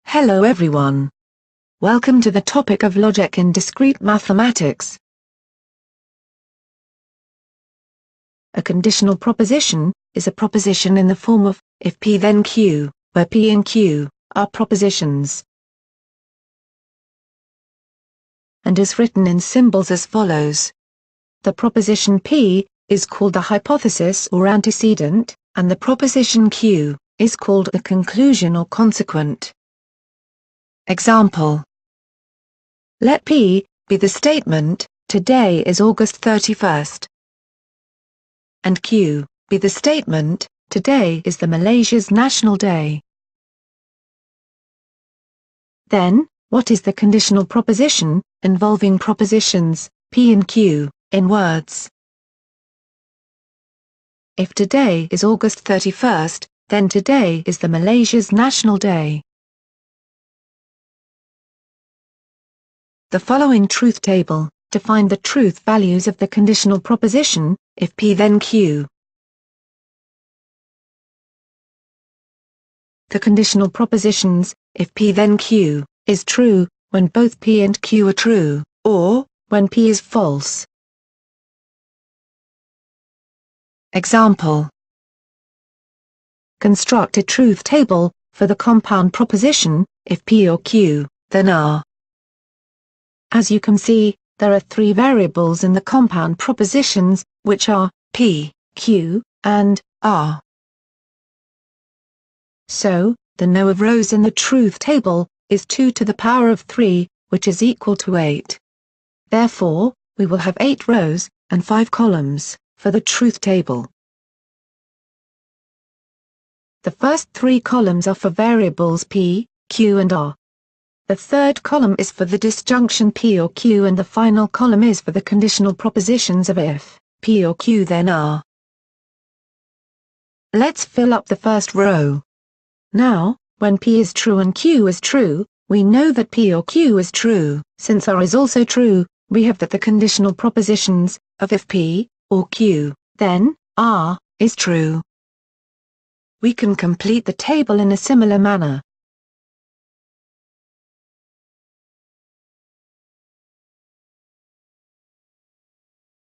Hello everyone. Welcome to the topic of logic in discrete mathematics. A conditional proposition is a proposition in the form of if P then Q, where P and Q are propositions, and is written in symbols as follows. The proposition P is called the hypothesis or antecedent, and the proposition Q is called a conclusion or consequent. Example. Let P be the statement, today is August 31st. And Q be the statement, today is the Malaysia's National Day. Then, what is the conditional proposition, involving propositions, P and Q, in words? If today is August 31st, then today is the Malaysia's National Day. The following truth table, to find the truth values of the conditional proposition, if P then Q. The conditional propositions, if P then Q, is true, when both P and Q are true, or, when P is false. Example. Construct a truth table, for the compound proposition, if P or Q, then R. As you can see, there are three variables in the compound propositions, which are P, Q, and R. So, the no of rows in the truth table is 2 to the power of 3, which is equal to 8. Therefore, we will have 8 rows, and 5 columns, for the truth table. The first 3 columns are for variables P, Q and R. The third column is for the disjunction P or Q and the final column is for the conditional propositions of if P or Q then R. Let's fill up the first row. Now, when P is true and Q is true, we know that P or Q is true. Since R is also true, we have that the conditional propositions of if P or Q, then R is true. We can complete the table in a similar manner.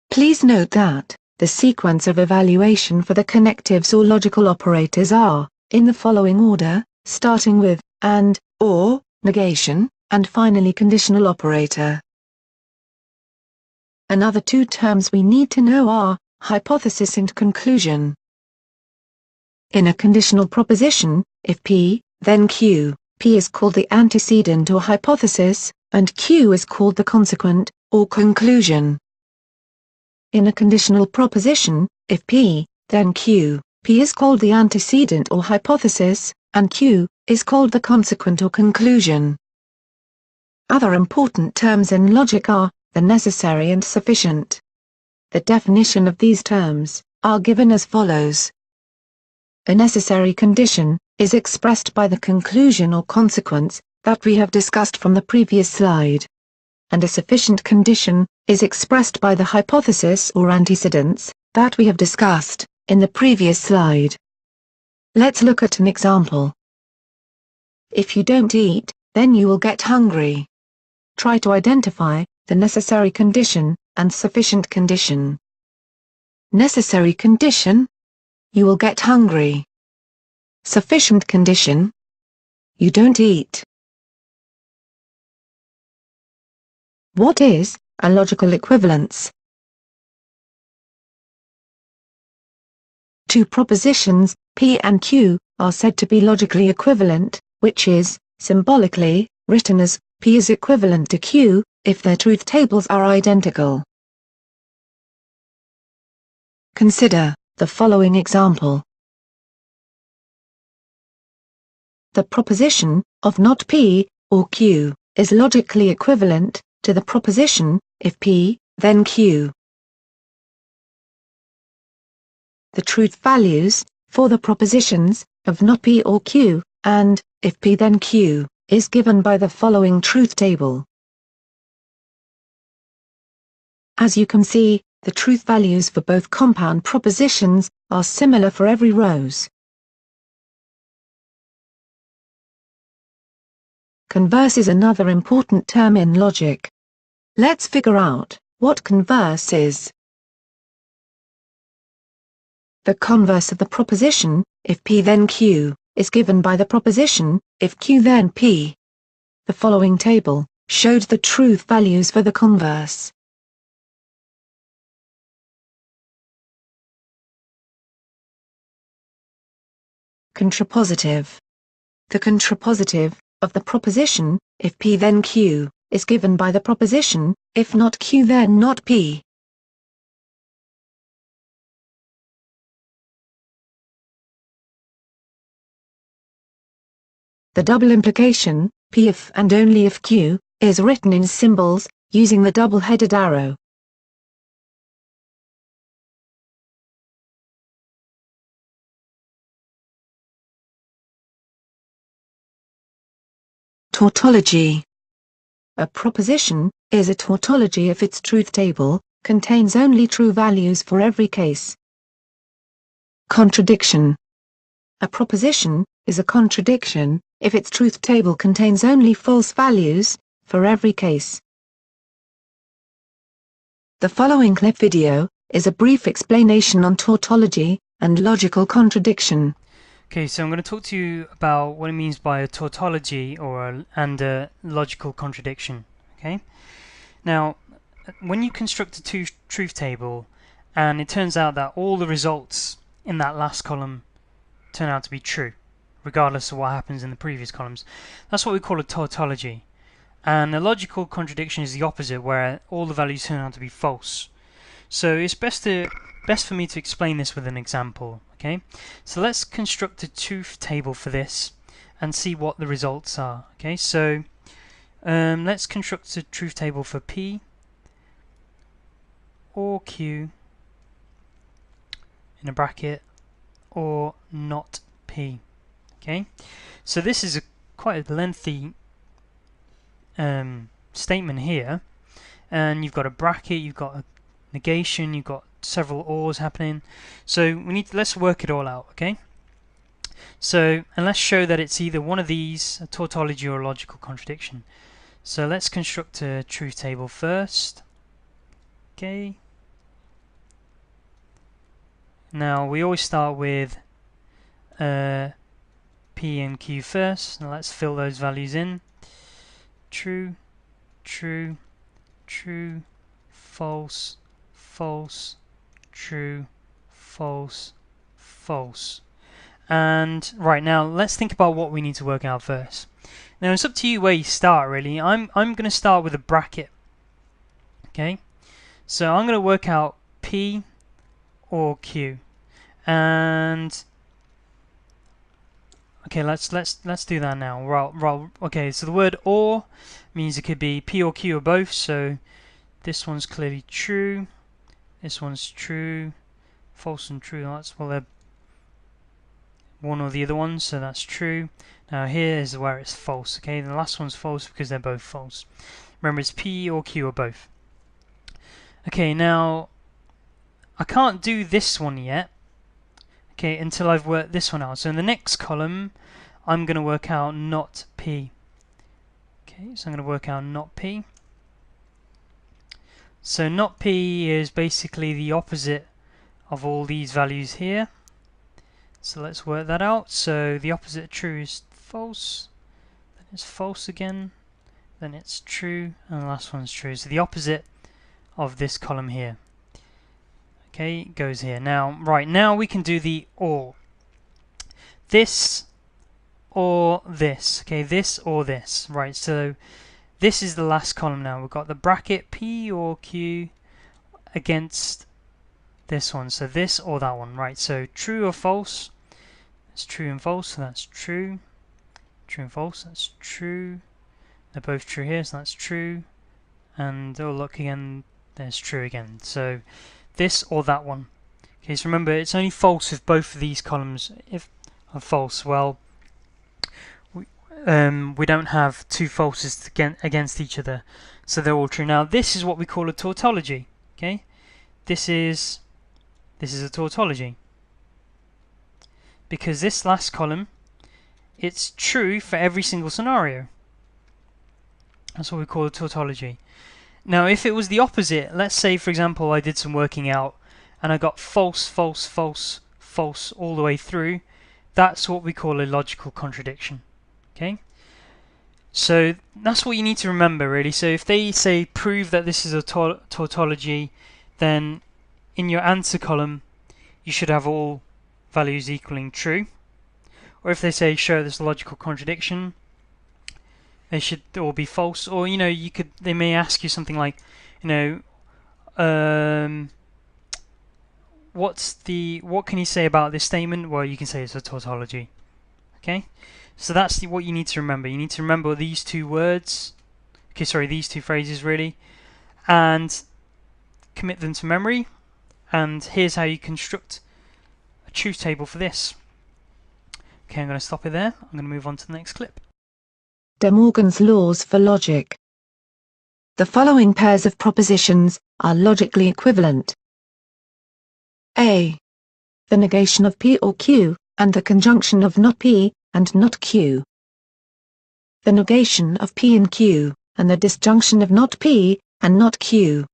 Please note that the sequence of evaluation for the connectives or logical operators are, in the following order, starting with and, or, negation, and finally conditional operator. Another two terms we need to know are hypothesis and conclusion. In a conditional proposition, if P, then Q, P is called the antecedent or hypothesis, and Q is called the consequent, or conclusion. In a conditional proposition, if P, then Q, P is called the antecedent or hypothesis, and Q is called the consequent or conclusion. Other important terms in logic are the necessary and sufficient. The definition of these terms are given as follows. A necessary condition is expressed by the conclusion or consequence that we have discussed from the previous slide. And a sufficient condition is expressed by the hypothesis or antecedents that we have discussed in the previous slide. Let's look at an example. If you don't eat, then you will get hungry. Try to identify the necessary condition and sufficient condition. Necessary condition: you will get hungry. Sufficient condition: you don't eat. What is a logical equivalence? Two propositions, P and Q, are said to be logically equivalent, which is, symbolically, written as P is equivalent to Q, if their truth tables are identical. Consider the following example. The proposition of not P or Q is logically equivalent to the proposition if P, then Q. The truth values for the propositions of not P or Q and if P then Q is given by the following truth table. As you can see, the truth values for both compound propositions are similar for every rows. Converse is another important term in logic. Let's figure out what converse is. The converse of the proposition, if P then Q, is given by the proposition, if Q then P. The following table showed the truth values for the converse. Contrapositive. The contrapositive of the proposition, if P then Q, is given by the proposition, if not Q then not P. The double implication, P if and only if Q, is written in symbols, using the double-headed arrow. Tautology. A proposition is a tautology if its truth table contains only true values for every case. Contradiction. A proposition is a contradiction if its truth table contains only false values for every case. The following clip video is a brief explanation on tautology and logical contradiction. Okay, so I'm going to talk to you about what it means by a tautology and a logical contradiction. Okay, now when you construct a truth table and it turns out that all the results in that last column turn out to be true, regardless of what happens in the previous columns, that's what we call a tautology. And a logical contradiction is the opposite, where all the values turn out to be false. So it's best for me to explain this with an example. Okay, so let's construct a truth table for this and see what the results are. Okay, so let's construct a truth table for P or Q in a bracket or not P. Okay, so this is quite a lengthy statement here, and you've got a bracket, you've got a negation, you've got several ors happening, so let's work it all out. Okay, so and let's show that it's either one of these, a tautology or a logical contradiction. So let's construct a truth table first. Okay, now we always start with P and Q first. Now let's fill those values in. True, true, true, false, false, true, false, false. And right now let's think about what we need to work out first. Now it's up to you where you start, really. I'm going to start with a bracket. Okay, so I'm going to work out P or Q, and okay, let's do that now. Okay, so the word or means it could be P or Q or both. So this one's clearly true. This one's true. False and true. That's well, they're one or the other one, so that's true. Now here is where it's false. Okay, the last one's false because they're both false. Remember, it's P or Q or both. Okay, now I can't do this one yet. Okay, until I've worked this one out. So in the next column, I'm going to work out not P. Okay, so I'm going to work out not P. So not P is basically the opposite of all these values here. So let's work that out. So the opposite of true is false, then it's false again, then it's true, and the last one's true. So the opposite of this column here. Okay, goes here. Now, right, now we can do the or. This or this. Okay, this or this. Right, so this is the last column now. We've got the bracket P or Q against this one. So this or that one. Right, so true or false. It's true and false, so that's true. True and false, that's true. They're both true here, so that's true. And oh look again, there's true again. So this or that one. Okay, so remember, it's only false if both of these columns are false. Well, we don't have two falses against each other, so they're all true. Now this is what we call a tautology. Okay, this is a tautology because this last column, it's true for every single scenario. That's what we call a tautology. Now, if it was the opposite, let's say, for example, I did some working out and I got false, false, false, false all the way through, that's what we call a logical contradiction. Okay? So that's what you need to remember, really. So if they say prove that this is a tautology, then in your answer column, you should have all values equaling true. Or if they say show this logical contradiction, they should all be false. Or they may ask you something like, what can you say about this statement? Well, you can say it's a tautology. Okay, so that's what you need to remember. You need to remember these two words. Okay, sorry, these two phrases really, and commit them to memory. And here's how you construct a truth table for this. Okay, I'm going to stop it there. I'm going to move on to the next clip. De Morgan's laws for logic. The following pairs of propositions are logically equivalent. A. The negation of P or Q, and the conjunction of not P, and not Q. The negation of P and Q, and the disjunction of not P, and not Q.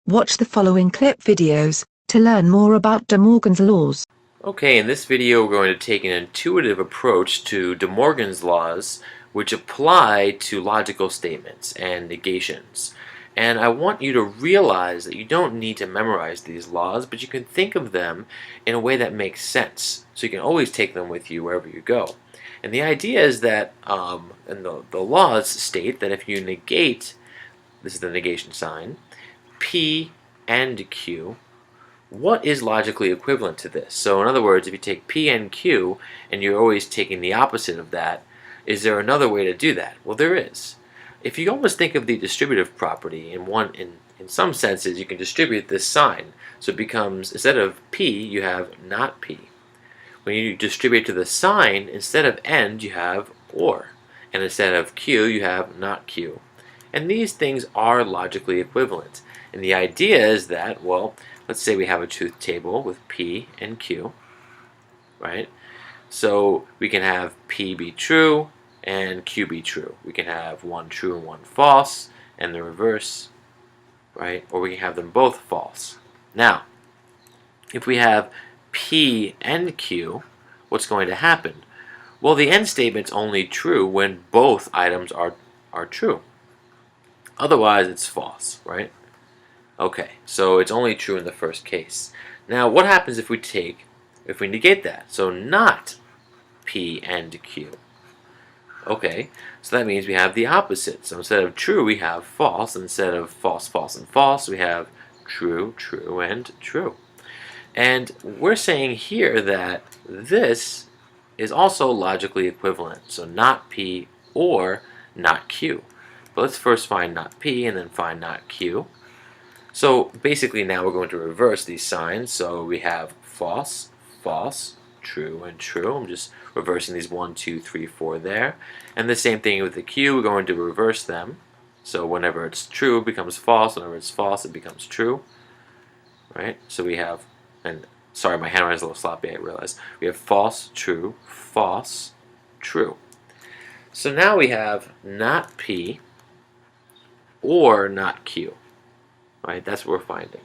Watch the following clip videos to learn more about De Morgan's laws. Okay, in this video we're going to take an intuitive approach to De Morgan's laws, which apply to logical statements and negations. And I want you to realize that you don't need to memorize these laws, but you can think of them in a way that makes sense. So you can always take them with you wherever you go. And the idea is that, and the laws state that if you negate, this is the negation sign, P and Q, what is logically equivalent to this? So in other words, if you take P and Q and you're always taking the opposite of that, is there another way to do that? Well, there is. If you almost think of the distributive property in some senses, you can distribute this sign. So it becomes, instead of P, you have not P. When you distribute to the sign, instead of and, you have or. And instead of Q, you have not Q. And these things are logically equivalent. And the idea is that, well, let's say we have a truth table with P and Q, right? So we can have P be true and Q be true. We can have one true and one false, and the reverse, right? Or we can have them both false. Now, if we have P and Q, what's going to happen? Well, the end statement's only true when both items are true. Otherwise, it's false, right? Okay, so it's only true in the first case. Now, what happens if we negate that? So not P and Q. Okay, so that means we have the opposite. So instead of true, we have false. Instead of false, false, and false, we have true, true, and true. And we're saying here that this is also logically equivalent. So not P or not Q. But let's first find not P and then find not Q. So basically now we're going to reverse these signs. So we have false, false, true, and true. I'm just reversing these 1, 2, 3, 4 there. And the same thing with the Q, we're going to reverse them. So whenever it's true, it becomes false. Whenever it's false, it becomes true. Right? So we have, and sorry, my handwriting's a little sloppy, I realize. We have false, true, true. So now we have not P or not Q. Right? That's what we're finding.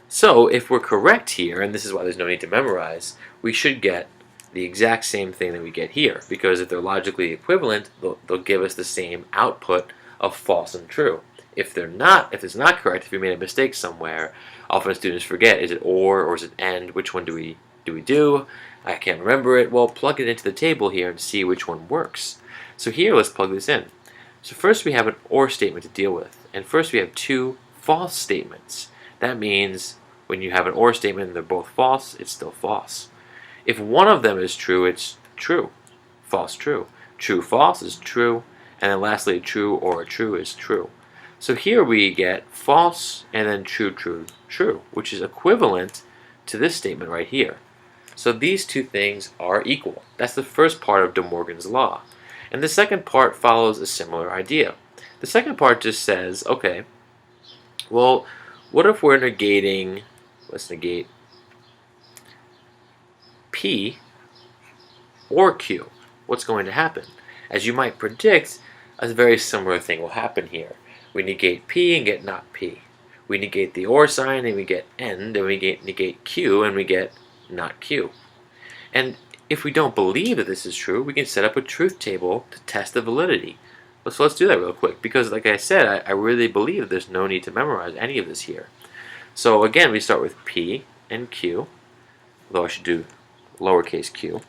So if we're correct here, and this is why there's no need to memorize, we should get the exact same thing that we get here, because if they're logically equivalent, they'll give us the same output of false and true. If it's not correct, if we made a mistake somewhere, often students forget, is it or is it and? Which one do we do? I can't remember it. Well, plug it into the table here and see which one works. So here, let's plug this in. So first we have an or statement to deal with, and first we have two false statements. That means when you have an or statement and they're both false, it's still false. If one of them is true, it's true. False, true. True, false is true. And then lastly, true or true is true. So here we get false and then true, true, true, which is equivalent to this statement right here. So these two things are equal. That's the first part of De Morgan's law. And the second part follows a similar idea. The second part just says, okay, well, what if we're negating, let's negate P or Q? What's going to happen? as you might predict, a very similar thing will happen here. We negate P and get not P. We negate the or sign and we get end, and we negate Q and we get not Q. And if we don't believe that this is true, we can set up a truth table to test the validity. So let's do that real quick, because like I said, I really believe that there's no need to memorize any of this here. So again, we start with P and Q, although I should do lowercase q,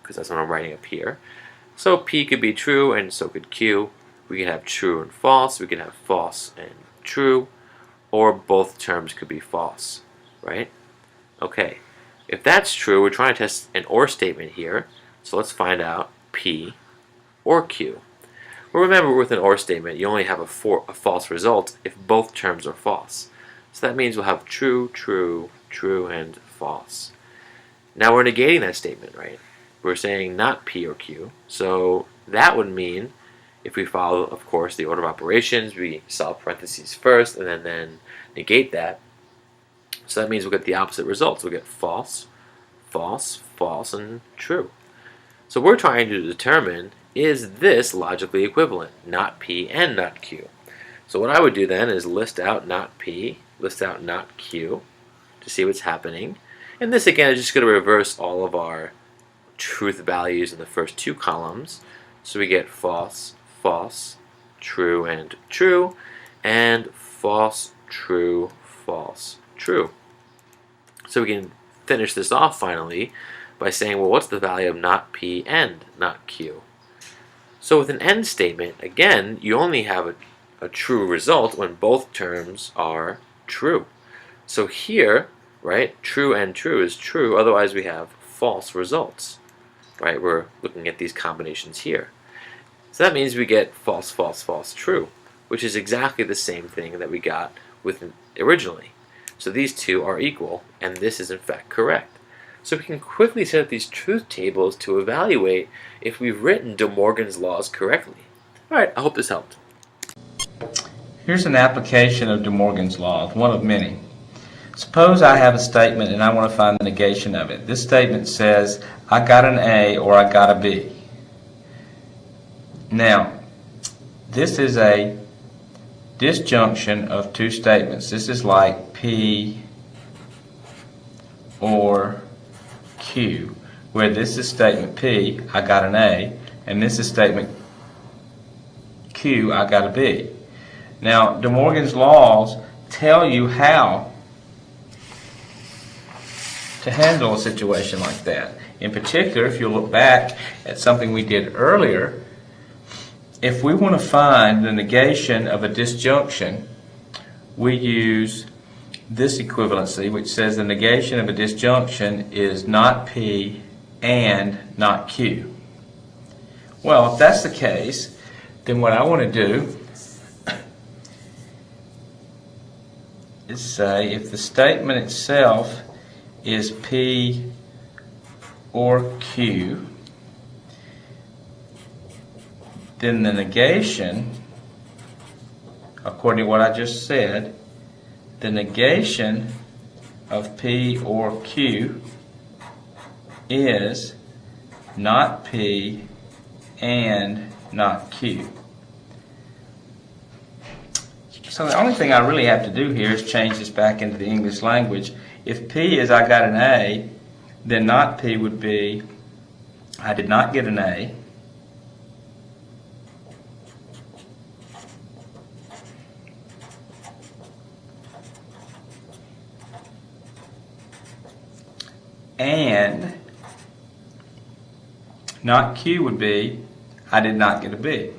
because that's what I'm writing up here. So P could be true, and so could Q. We could have true and false, we could have false and true, or both terms could be false, right? Okay, if that's true, we're trying to test an OR statement here, so let's find out P or Q. Well, remember, with an OR statement, you only have a false result if both terms are false. So that means we'll have true, true, true, and false. Now we're negating that statement, right? We're saying not P or Q, so that would mean, if we follow, of course, the order of operations, we solve parentheses first and then negate that. So that means we'll get the opposite results. We'll get false, false, false, and true. So we're trying to determine, is this logically equivalent? Not P and not Q. So what I would do then is list out not P, list out not Q to see what's happening. And this again is just going to reverse all of our truth values in the first two columns. So we get false, false, true, and false, true, false, true. So we can finish this off finally by saying, well, what's the value of not P and not Q? So with an end statement, again, you only have a true result when both terms are true. So here, right, true and true is true, otherwise we have false results, right? We're looking at these combinations here. So that means we get false, false, false, true, which is exactly the same thing that we got with originally. So these two are equal, and this is in fact correct. So we can quickly set up these truth tables to evaluate if we've written De Morgan's laws correctly. Alright, I hope this helped. Here's an application of De Morgan's laws, one of many. Suppose I have a statement and I want to find the negation of it. This statement says, I got an A or I got a B. Now, this is a disjunction of two statements. This is like P or Q, where this is statement P, I got an A, and this is statement Q, I got a B. Now, De Morgan's laws tell you how to handle a situation like that. In particular, if you look back at something we did earlier, if we want to find the negation of a disjunction, we use this equivalency, which says the negation of a disjunction is not P and not Q. Well, if that's the case, then what I want to do is say if the statement itself is P or Q, then the negation, according to what I just said, the negation of P or Q is not P and not Q. So the only thing I really have to do here is change this back into the English language. If P is I got an A, then not P would be I did not get an A. And not Q would be I did not get a B.